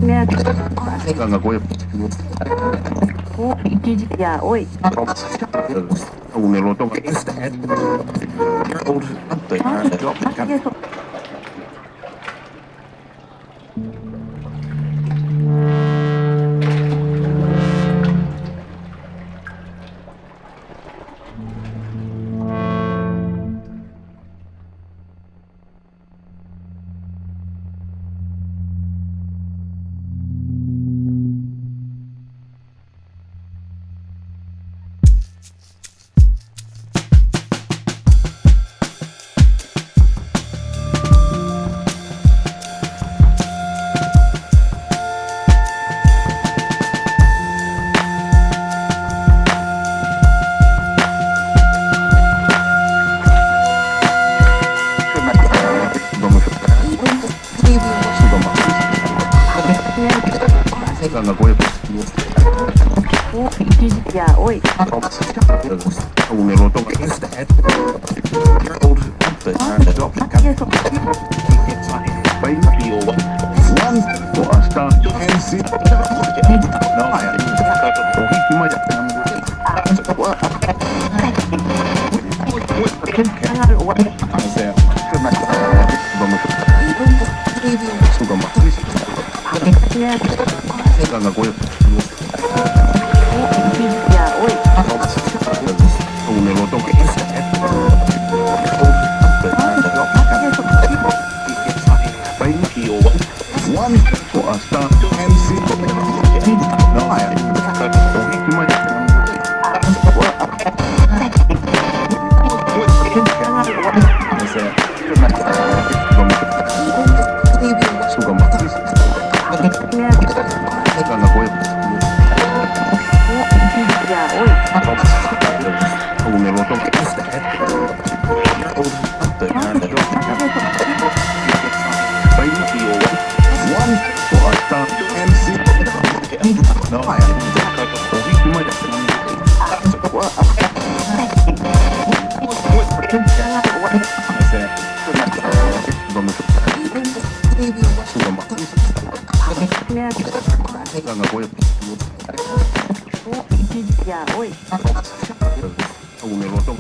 Gak gue Ya, oi. una loto gak gue Ya, oi. una loto gak gue Ya, oi. una loto Ya, oi. una loto gak gue Ya, oi. una loto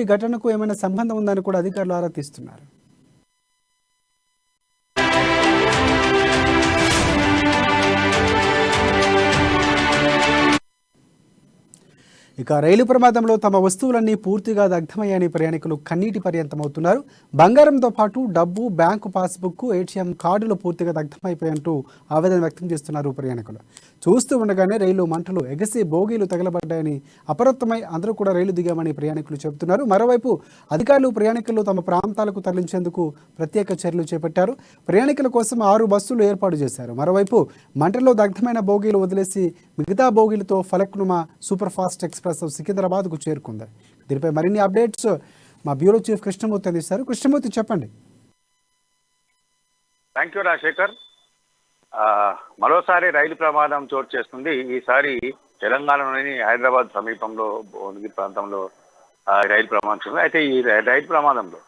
ఈ ఘటనకు ఏమైనా సంబంధం ఉందని కూడా అధికారులు ఆరా తీస్తున్నారు. ఇక రైలు ప్రమాదంలో తమ వస్తువులన్నీ పూర్తిగా దగ్ధమయ్యాయని ప్రయాణికులు కన్నీటి పర్యంతమవుతున్నారు. బంగారంతో పాటు డబ్బు, బ్యాంకు పాస్బుక్, ఏటీఎం కార్డులు పూర్తిగా దగ్ధమైపోయంటూ ఆవేదన వ్యక్తం చేస్తున్నారు ప్రయాణికులు. చూస్తూ ఉండగానే రైలు మంటలు ఎగసి బోగీలు తగలబడ్డాయని అప్రమత్తమై అందరూ కూడా రైలు దిగామని ప్రయాణికులు చెబుతున్నారు. మరోవైపు అధికారులు ప్రయాణికులు తమ ప్రాంతాలకు తరలించేందుకు ప్రత్యేక చర్యలు చేపట్టారు. ప్రయాణికుల కోసం 6 బస్సులు ఏర్పాటు చేశారు. మరోవైపు మంటల్లో దగ్ధమైన బోగీలు వదిలేసి మిగతా బోగీలతో ఫలక్నుమా సూపర్ ఫాస్ట్ ఎక్స్ప్రెస్ సికింద్రాబాద్కు చేరుకుంది. దీనిపై మరిన్ని అప్డేట్స్ మా బ్యూరో చీఫ్ కృష్ణమూర్తి అందిస్తారు. కృష్ణమూర్తి, చెప్పండి. Thank you Rajasekhar. మరోసారి రైలు ప్రమాదం చోటు చేస్తుంది. ఈసారి తెలంగాణలోని హైదరాబాద్ సమీపంలో భువనగిరి ప్రాంతంలో రైలు ప్రమాదం. అయితే ఈ రైలు ప్రమాదంలో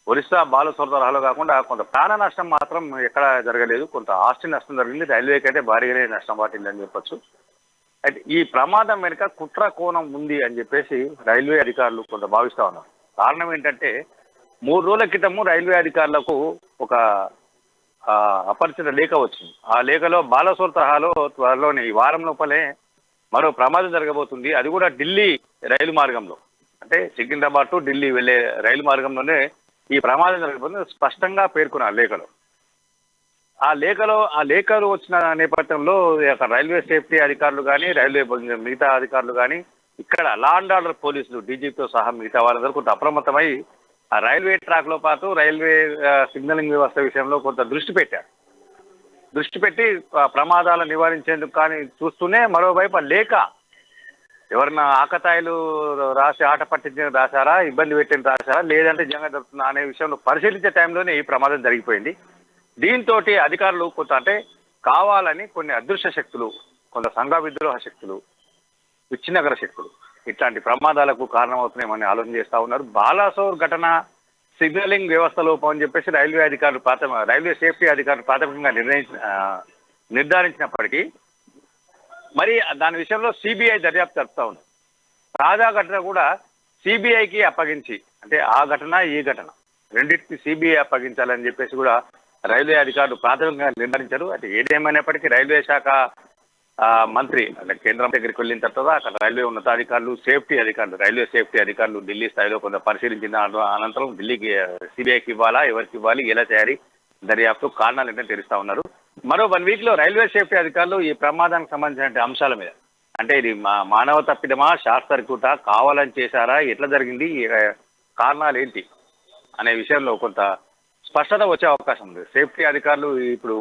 ఒరిస్సా బాలసోర్ తరహాలో కాకుండా కొంత ప్రాణ నష్టం మాత్రం ఎక్కడ జరగలేదు. కొంత ఆస్తి నష్టం జరిగింది. రైల్వేకి అయితే భారీగానే నష్టం వాటిందని చెప్పొచ్చు. అయితే ఈ ప్రమాదం వెనుక కుట్ర కోణం ఉంది అని చెప్పేసి రైల్వే అధికారులు కొంత భావిస్తా ఉన్నారు. కారణం ఏంటంటే 3 రోజుల క్రితము రైల్వే అధికారులకు ఒక అపరిచిత లేఖ వచ్చింది. ఆ లేఖలో బాలసోర్ తరహాలో త్వరలోనే ఈ వారం లోపలే మరో ప్రమాదం జరగబోతుంది. అది కూడా ఢిల్లీ రైలు మార్గంలో, అంటే సికింద్రాబాద్ టు ఢిల్లీ వెళ్లే రైలు మార్గంలోనే ఈ ప్రమాదం జరగబోతుంది స్పష్టంగా పేర్కొన్నారు లేఖలో. ఆ లేఖలు వచ్చిన నేపథ్యంలో రైల్వే సేఫ్టీ అధికారులు కానీ, రైల్వే మిగతా అధికారులు కానీ, ఇక్కడ లా అండ్ ఆర్డర్ పోలీసులు డీజీపీతో సహా మిగతా వాళ్ళందరూ కొంత అప్రమత్తమై ఆ రైల్వే ట్రాక్ లో పాటు రైల్వే సిగ్నలింగ్ వ్యవస్థ విషయంలో కొంత దృష్టి పెట్టి ప్రమాదాలు నివారించేందుకు కానీ చూస్తూనే మరోవైపు లేఖ ఎవరన్నా ఆకతాయిలు రాసి ఆట పట్టించిన రాశారా, ఇబ్బంది పెట్టిన రాశారా, లేదంటే జంగ జరుగుతుందా అనే విషయంలో పరిశీలించే టైంలోనే ఈ ప్రమాదం జరిగిపోయింది. దీంతో అధికారులు కొంత అంటే కావాలని కొన్ని అదృశ్య శక్తులు, కొంత సంఘ విద్రోహ శక్తులు, విచ్ఛిన్నకర శక్తులు ఇట్లాంటి ప్రమాదాలకు కారణమవుతున్నాయని ఆలోచన చేస్తా ఉన్నారు. బాలాసోర్ ఘటన సిగ్నలింగ్ వ్యవస్థ లోపం అని చెప్పేసి రైల్వే సేఫ్టీ అధికారులు ప్రాథమికంగా నిర్ధారించినప్పటికీ మరి దాని విషయంలో సిబిఐ దర్యాప్తు జరుపుతా ఉంది. తాజా ఘటన కూడా సిబిఐకి అప్పగించి, అంటే ఆ ఘటన ఈ ఘటన రెండింటికి సిబిఐ అప్పగించాలని చెప్పేసి కూడా రైల్వే అధికారులు ప్రాథమికంగా నిర్ణయించారు. అయితే ఏదేమైనప్పటికీ రైల్వే శాఖ మంత్రి అంటే కేంద్రం దగ్గరికి వెళ్ళిన తర్వాత అక్కడ రైల్వే ఉన్నతాధికారులు, రైల్వే సేఫ్టీ అధికారులు ఢిల్లీ స్థాయిలో కొంత పరిశీలించిన అనంతరం ఢిల్లీకి సిబిఐకి ఇవ్వాలా, ఎవరికి ఇవ్వాలి, ఎలా చేయాలి దర్యాప్తు కారణాలు ఏంటంటే తెలుస్తా ఉన్నారు. మరో 1 వీక్ లో రైల్వే సేఫ్టీ అధికారులు ఈ ప్రమాదానికి సంబంధించిన అంశాల మీద, అంటే ఇది మానవ తప్పిదమా, షార్ట్ సర్క్యూటా, కావాలని చేశారా, ఎట్లా జరిగింది, కారణాలు ఏంటి అనే విషయంలో కొంత స్పష్టత వచ్చే అవకాశం ఉంది. సేఫ్టీ అధికారులు ఇప్పుడు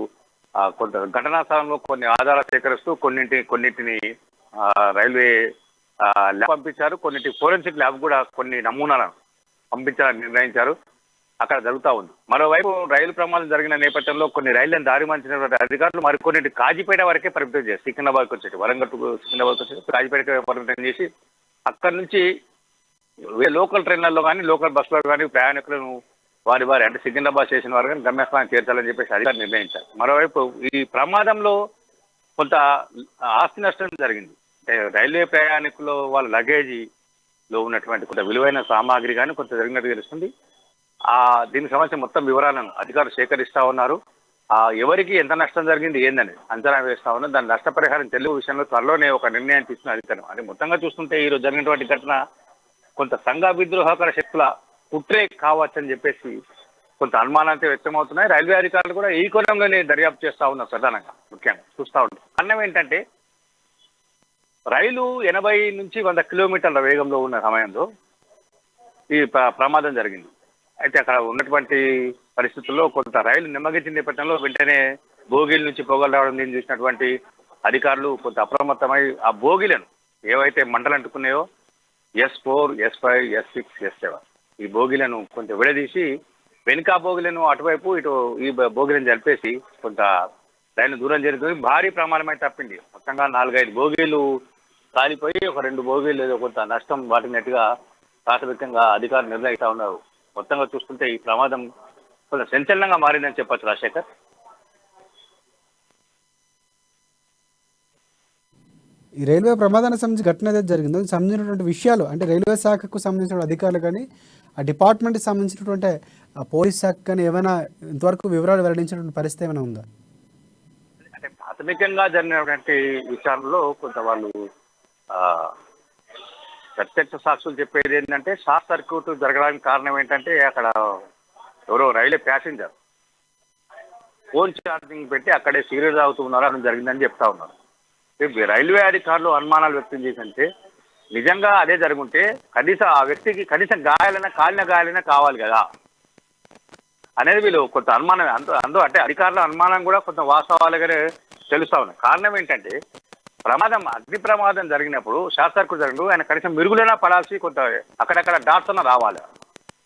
కొంత ఘటనా స్థలంలో కొన్ని ఆధారాలు సేకరిస్తూ కొన్నింటిని రైల్వే ల్యాబ్ పంపించారు. కొన్నింటి ఫోరెన్సిక్ ల్యాబ్ కూడా కొన్ని నమూనాలను పంపించాలని నిర్ణయించారు. అక్కడ జరుగుతూ ఉంది. మరోవైపు రైలు ప్రమాదం జరిగిన నేపథ్యంలో కొన్ని రైళ్లను దారి మళ్లించినటువంటి అధికారులు మరికొన్నింటి కాజీపేట వరకే పరిమితం చేసి సికింద్రాబాద్కి వచ్చేసి, వరంగల్ సికింద్రాబాద్కి వచ్చేసి కాజీపేట పరిమితం చేసి అక్కడి నుంచి లోకల్ ట్రైన్లలో కానీ, లోకల్ బస్సులో కానీ ప్రయాణికులను వారి అంటే సికింద్రాబాద్ స్టేషన్ వారు కానీ గమ్యస్థానం చేర్చాలని చెప్పేసి అధికారులు నిర్ణయించారు. మరోవైపు ఈ ప్రమాదంలో కొంత ఆస్తి నష్టం జరిగింది. అంటే రైల్వే ప్రయాణికులు వాళ్ళ లగేజీలో ఉన్నటువంటి కొంత విలువైన సామాగ్రి కానీ కొంత జరిగినట్టు తెలుస్తుంది. దీనికి సంబంధించిన మొత్తం వివరాలను అధికారులు సేకరిస్తా ఉన్నారు. ఎవరికి ఎంత నష్టం జరిగింది ఏందని అంచనా వేస్తా ఉన్నారు. దాని నష్టపరిహారం తెలుగు విషయంలో త్వరలోనే ఒక నిర్ణయం తీసుకున్న అధికారం. అంటే మొత్తంగా చూస్తుంటే ఈరోజు జరిగినటువంటి ఘటన కొంత సంఘ విద్రోహకర శక్తుల కుట్రే కావచ్చని చెప్పేసి కొంత అనుమానాలు వ్యక్తమవుతున్నాయి. రైల్వే అధికారులు కూడా ఈ కోణంలోనే దర్యాప్తు చేస్తా ఉన్నారు. ప్రధానంగా ముఖ్యంగా చూస్తూ ఉంటారు. కారణం ఏంటంటే రైలు 80 నుంచి 100 కిలోమీటర్ల వేగంలో ఉన్న సమయంలో ఈ ప్రమాదం జరిగింది. అయితే అక్కడ ఉన్నటువంటి పరిస్థితుల్లో కొంత రైలు నెమ్మగించిన నేపథ్యంలో వెంటనే బోగీల నుంచి పొగలు రావడం దీన్ని చూసినటువంటి అధికారులు కొంత అప్రమత్తమై ఆ బోగీలను ఏవైతే మంటలు అంటుకున్నాయో S4, S5, S6, S7 ఈ బోగీలను కొంచెం విడదీసి వెనుక బోగీలను అటువైపు ఇటు ఈ బోగీలను జరిపేసి కొంత రైలు దూరం జరుగుతుంది. భారీ ప్రమాదమై తప్పింది. మొత్తంగా 4-5 బోగీలు కాలిపోయి ఒక 2 బోగీలు ఏదో కొంత నష్టం వాటినట్టుగా ప్రాథమికంగా అధికారులు నిర్ణయిస్తా ఉన్నారు. మొత్తంగా చూస్తుంటే ఈ ప్రమాదం కొంత సంచలనంగా మారిందని చెప్పచ్చు రాజశేఖర్. ఈ రైల్వే ప్రమాదానికి సంబంధించి ఘటన ఏదైతే జరిగిందో దానికి సంబంధించినటువంటి విషయాలు అంటే రైల్వే శాఖకు సంబంధించిన అధికారులు కానీ ఆ డిపార్ట్మెంట్కి సంబంధించినటువంటి ఆ పోలీస్ శాఖ కానీ ఏమైనా ఇంతవరకు వివరాలు వెల్లడించినటువంటి పరిస్థితి ఏమైనా ఉందా? అంటే ప్రాథమికంగా జరిగినటువంటి విచారణలో కొంత వాళ్ళు ప్రత్యక్ష సాక్షులు చెప్పేది ఏంటంటే షార్ట్ సర్క్యూట్ జరగడానికి కారణం ఏంటంటే అక్కడ ఎవరో రైల్వే ప్యాసింజర్ ఫోన్ ఛార్జింగ్ పెట్టి అక్కడే సిగరెట్ తాగుతూ ఉన్నారు అని జరిగిందని చెప్తా ఉన్నారు. రైల్వే అధికారులు అనుమానాలు వ్యక్తం చేసింటే నిజంగా అదే జరుగుంటే కనీసం ఆ వ్యక్తికి కనీసం కాలిన గాయాలైనా కావాలి కదా అనేది వీళ్ళు కొంత అనుమానం అంటే అధికారుల అనుమానం కూడా కొంత వాస్తవాలుగానే తెలుస్తా ఉన్నాయి. కారణం ఏంటంటే అగ్ని ప్రమాదం జరిగినప్పుడు షార్ట్ సర్క్యూట్ జరిగినప్పుడు ఆయన కనీసం మిరుగులైనా పడాల్సి కొంత అక్కడక్కడ డాట్స్ అన్న రావాలి,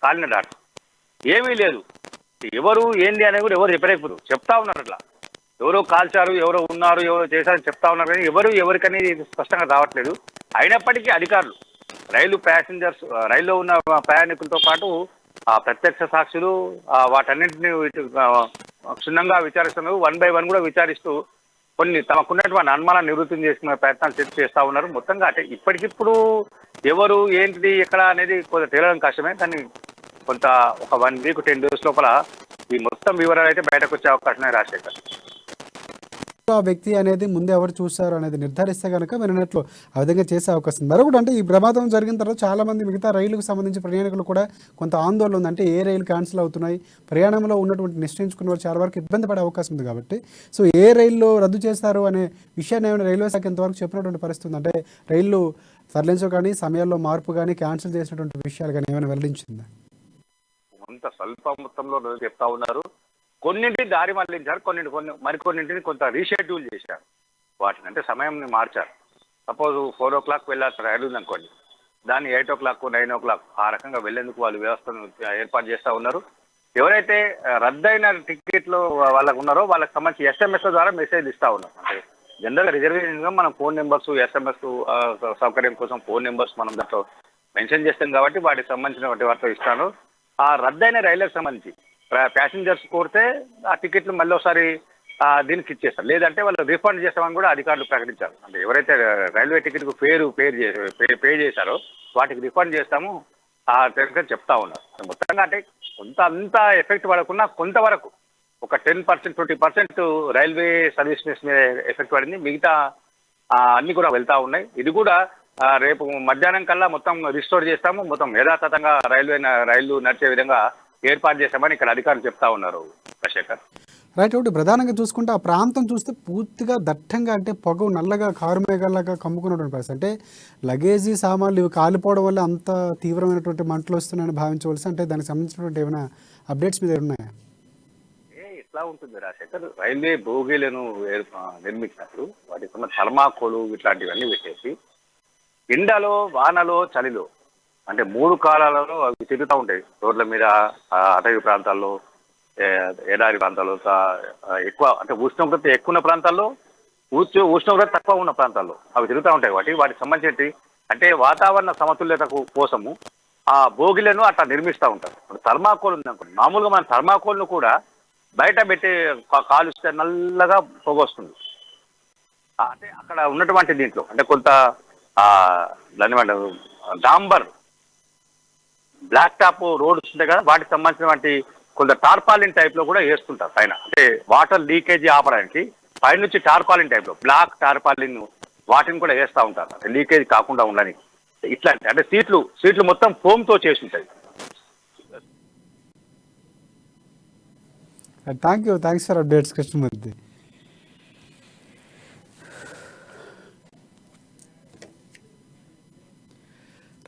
కాలిన డాట్స్ ఏమీ లేదు. ఎవరు ఏంది అనేది కూడా ఎవరు చెప్పలేకపోరు, చెప్తా ఉన్నారు అట్లా ఎవరో కాల్చారు, ఎవరో ఉన్నారు, ఎవరో చేశారని చెప్తా ఉన్నారు కానీ ఎవరికనేది స్పష్టంగా రావట్లేదు. అయినప్పటికీ అధికారులు రైల్లో ఉన్న ప్రయాణికులతో పాటు ఆ ప్రత్యక్ష సాక్షులు వాటన్నింటినీ క్షుణ్ణంగా విచారిస్తున్నారు. 1 by 1 కూడా విచారిస్తూ కొన్ని తమకున్నటువంటి అనుమానాన్ని నివృత్తి చేసుకునే ప్రయత్నాలు చేస్తా ఉన్నారు. మొత్తంగా అంటే ఇప్పటికిప్పుడు ఎవరు ఏంటిది ఎక్కడ అనేది కొంత తేలడం కష్టమే. కానీ కొంత ఒక 1 week 10 days లోపల ఈ మొత్తం వివరాలు అయితే బయటకు వచ్చే అవకాశమే రాజశేఖర్. ఆ వ్యక్తి అనేది ముందు ఎవరు చూశారు అనేది నిర్ధారిస్తే కనుక వినట్లు ఆ విధంగా చేసే అవకాశం ఉంది. మరొకటి అంటే ఈ ప్రమాదం జరిగిన తర్వాత చాలామంది మిగతా రైలుకు సంబంధించి ప్రయాణికులు కూడా కొంత ఆందోళన ఉంది. అంటే ఏ రైలు క్యాన్సిల్ అవుతున్నాయి, ప్రయాణంలో ఉన్నటువంటి నిశ్చయించుకున్న వారు చాలా వరకు ఇబ్బంది పడే అవకాశం ఉంది. కాబట్టి సో ఏ రైల్లో రద్దు చేస్తారు అనే విషయాన్ని ఏమైనా రైల్వే శాఖ ఇంతవరకు చెప్పినటువంటి పరిస్థితి ఉంది? అంటే రైళ్లు తరలించడం కానీ సమయాల్లో మార్పు కానీ క్యాన్సిల్ చేసినటువంటి విషయాలు కానీ ఏమైనా వెల్లడించిందా? కొంత స్వల్ప మొత్తంలో చెప్తా ఉన్నారు. కొన్నింటిని దారి మళ్లించారు, మరికొన్నింటిని కొంత రీషెడ్యూల్ చేశారు. వాటిని అంటే సమయంని మార్చారు. సపోజ్ 4 o'clock వెళ్ళాల్సిన రైలు ఉందనుకోండి, దాన్ని 8 o'clock 9 o'clock ఆ రకంగా వెళ్లేందుకు వాళ్ళు వ్యవస్థను ఏర్పాటు చేస్తూ ఉన్నారు. ఎవరైతే రద్దయిన టికెట్లు వాళ్ళకు ఉన్నారో వాళ్ళకి సంబంధించి SMS ద్వారా మెసేజ్ ఇస్తూ ఉన్నారు. అంటే జనరల్గా రిజర్వేషన్గా మనం ఫోన్ నెంబర్స్ SMS సౌకర్యం కోసం ఫోన్ నెంబర్స్ మనం దాంట్లో మెన్షన్ చేస్తాం కాబట్టి వాటికి సంబంధించినటువంటి వాటిలో ఇస్తాను. ఆ రద్దయిన రైళ్లకు సంబంధించి ప్యాసింజర్స్ కోరితే ఆ టికెట్లు మళ్ళీ ఒకసారి దీనికి ఇచ్చేస్తారు, లేదంటే వాళ్ళు రిఫండ్ చేస్తామని కూడా అధికారులు ప్రకటించారు. అంటే ఎవరైతే రైల్వే టికెట్కు పే చేశారో వాటికి రిఫండ్ చేస్తాము ఆ చెప్తా ఉన్నారు. మొత్తంగా అంటే అంత ఎఫెక్ట్ పడకుండా కొంతవరకు ఒక 10% 20% రైల్వే సర్వీసెస్ మీద ఎఫెక్ట్ పడింది. మిగతా అన్ని కూడా వెళ్తా ఉన్నాయి. ఇది కూడా రేపు మధ్యాహ్నం కల్లా మొత్తం రిస్టోర్ చేస్తాము, మొత్తం యథాతథంగా రైళ్లు నడిచే విధంగా ఏర్పాటు చేస్తామని ఇక్కడ అధికారులు చెప్తా ఉన్నారు. శేఖర్ రైట్. ఒకటి ప్రధానంగా చూసుకుంటే ఆ ప్రాంతం చూస్తే పూర్తిగా దట్టంగా అంటే పొగ నల్లగా కారు మేఘాలాగా కమ్ముకున్నటువంటి పరిస్థితి. అంటే లగేజీ సామాన్లు ఇవి కాలిపోవడం వల్ల అంత తీవ్రమైనటువంటి మంటలు వస్తున్నాయని భావించవలసి, అంటే దానికి సంబంధించినటువంటి ఏమైనా అప్డేట్స్ మీద ఉన్నాయా? ఎట్లా ఉంటుంది రాజశేఖర్, రైల్వే బోగీలను నిర్మించినప్పుడు వాటికి ఉన్న థర్మాకోలు ఇట్లాంటివన్నీ పెట్టేసి ఎండలో వానలో చలిలో అంటే 3 కాలాలలో అవి తిరుగుతూ ఉంటాయి రోడ్ల మీద, అటవీ ప్రాంతాల్లో, ఎడారి ప్రాంతాల్లో, ఎక్కువ అంటే ఉష్ణోగ్రత ఎక్కువ ఉన్న ప్రాంతాల్లో, ఉష్ణోగ్రత తక్కువ ఉన్న ప్రాంతాల్లో అవి తిరుగుతూ ఉంటాయి. వాటికి సంబంధించి అంటే వాతావరణ సమతుల్యత కోసము ఆ బోగిలను అట్లా నిర్మిస్తూ ఉంటారు. ఇప్పుడు థర్మాకోల్ ఉందనుకోండి, మామూలుగా మన థర్మాకోల్ను కూడా బయట పెట్టి కాలుస్తే నల్లగా పొగ వస్తుంది. అంటే అక్కడ ఉన్నటువంటి దీంట్లో అంటే కొంత దాని డాంబర్ బ్లాక్ టాప్ రోడ్స్ ఉంటాయి కదా, వాటికి సంబంధించినటువంటి కొంత టార్పాలిన్ టైప్ లో కూడా వేస్తుంటారు పైన. అంటే వాటర్ లీకేజీ ఆపడానికి పైనుంచి టార్పాలిన్ టైప్ లో బ్లాక్ టార్పాలిన్ వాటిని కూడా వేస్తూ ఉంటారు, అంటే లీకేజ్ కాకుండా ఉండని. ఇట్లాంటి అంటే సీట్లు మొత్తం ఫోమ్ తో చేసి ఉంటాయి. Thanks for updates Krishnamurthy.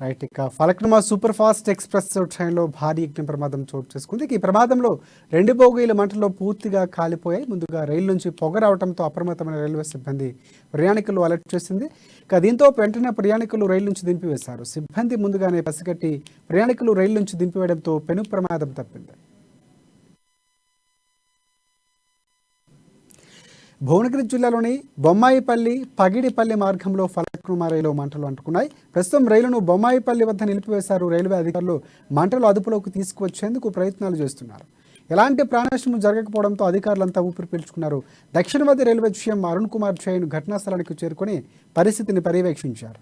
Right. ఇక ఫలక్నుమా సూపర్ ఫాస్ట్ ఎక్స్ప్రెస్ ట్రైన్లో భారీ అగ్ని ప్రమాదం చోటు చేసుకుంది. ఈ ప్రమాదంలో 2 బోగీల మంటల్లో పూర్తిగా కాలిపోయాయి. ముందుగా రైలు నుంచి పొగ రావడంతో అప్రమత్తమైన రైల్వే సిబ్బంది ప్రయాణికులు అలర్ట్ చేసింది. ఇక దీంతో వెంటనే ప్రయాణికులు రైలు నుంచి దింపివేశారు. సిబ్బంది ముందుగానే పసిగట్టి ప్రయాణికులు రైలు నుంచి దింపివేయడంతో పెను ప్రమాదం తప్పింది. భువనగిరి జిల్లాలోని బొమ్మాయిపల్లి పగిడిపల్లి మార్గంలో ఫలక్నుమా రైలు మంటలు అంటుకున్నాయి. ప్రస్తుతం రైలును బొమ్మాయిపల్లి వద్ద నిలిపివేశారు రైల్వే అధికారులు. మంటలు అదుపులోకి తీసుకువచ్చేందుకు ప్రయత్నాలు చేస్తున్నారు. ఎలాంటి ప్రాణనష్టం జరగకపోవడంతో అధికారులంతా ఊపిరి పీల్చుకున్నారు. దక్షిణ మధ్య రైల్వే జీఎం అరుణ్ కుమార్ జైన్ ఘటనా స్థలానికి చేరుకొని పరిస్థితిని పర్యవేక్షించారు.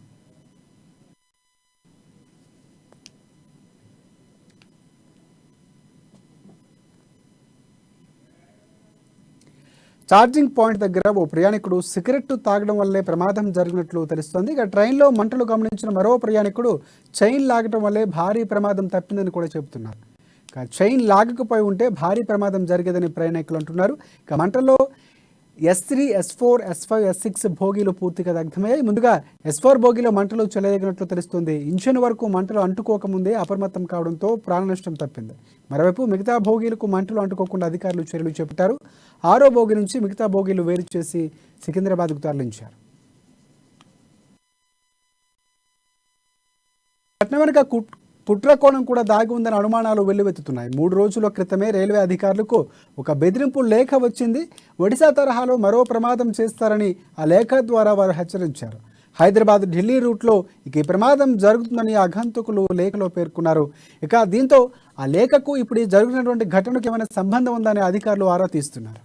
ఛార్జింగ్ పాయింట్ దగ్గర ఓ ప్రయాణికుడు సిగరెట్ తాగడం వల్లే ప్రమాదం జరిగినట్లు తెలుస్తోంది. ఇక ట్రైన్లో మంటలు గమనించిన మరో ప్రయాణికుడు చైన్ లాగడం వల్లే భారీ ప్రమాదం తప్పిందని కూడా చెబుతున్నారు. ఇక చైన్ లాగకపోయి ఉంటే భారీ ప్రమాదం జరిగేదని ప్రయాణికులు అంటున్నారు. ఇక మంటల్లో S3, S4, S5, S6 బోగీలు పూర్తిగా దగ్ధమయ్యాయి. ముందుగా S4 బోగీలో మంటలు చెలరేగినట్లు తెలుస్తుంది. ఇంజన్ వరకు మంటలు అంటుకోకముందే అప్రమత్తం కావడంతో ప్రాణ నష్టం తప్పింది. మరోవైపు మిగతా బోగీలకు మంటలు అంటుకోకుండా అధికారులు చర్యలు చేపట్టారు. 6వ బోగి నుంచి మిగతా బోగీలు వేరు చేసి సికింద్రాబాద్కు తరలించారు. ఘటన వెనుక కుట్రకోణం కూడా దాగి ఉందని అనుమానాలు వెల్లువెత్తుతున్నాయి. 3 రోజుల క్రితమే రైల్వే అధికారులకు ఒక బెదిరింపు లేఖ వచ్చింది. ఒడిశా తరహాలో మరో ప్రమాదం చేస్తారని ఆ లేఖ ద్వారా వారు హెచ్చరించారు. హైదరాబాద్ ఢిల్లీ రూట్లో ఈ ప్రమాదం జరుగుతుందని ఆగంతుకులు లేఖలో పేర్కొన్నారు. ఇక దీంతో ఆ లేఖకు ఇప్పుడు జరిగినటువంటి ఘటనకు ఏమైనా సంబంధం ఉందని అధికారులు ఆరా తీస్తున్నారు.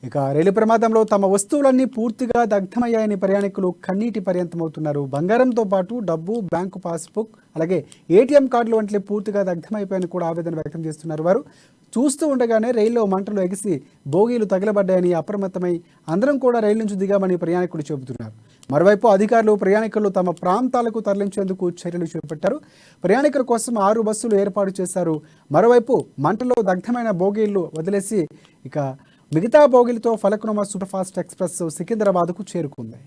ఇక రైలు ప్రమాదంలో తమ వస్తువులన్నీ పూర్తిగా దగ్ధమయ్యాయని ప్రయాణికులు కన్నీటి పర్యంతమవుతున్నారు. బంగారంతో పాటు డబ్బు, బ్యాంకు పాస్బుక్, అలాగే ATM కార్డులు వంటి పూర్తిగా దగ్ధమైపోయాయని కూడా ఆవేదన వ్యక్తం చేస్తున్నారు. వారు చూస్తూ ఉండగానే రైల్లో మంటలు ఎగిసి బోగీలు తగలబడ్డాయని అప్రమత్తమై అందరం కూడా రైలు నుంచి దిగామని ప్రయాణికులు చెబుతున్నారు. మరోవైపు అధికారులు ప్రయాణికులు తమ ప్రాంతాలకు తరలించేందుకు చర్యలు చేపట్టారు. ప్రయాణికుల కోసం 6 బస్సులు ఏర్పాటు చేశారు. మరోవైపు మంటలో దగ్ధమైన బోగీలు వదిలేసి ఇక మిగతా బోగీలతో ఫలక్నుమా సూపర్ ఫాస్ట్ ఎక్స్ప్రెస్ సికింద్రాబాద్కు చేరుకుంది.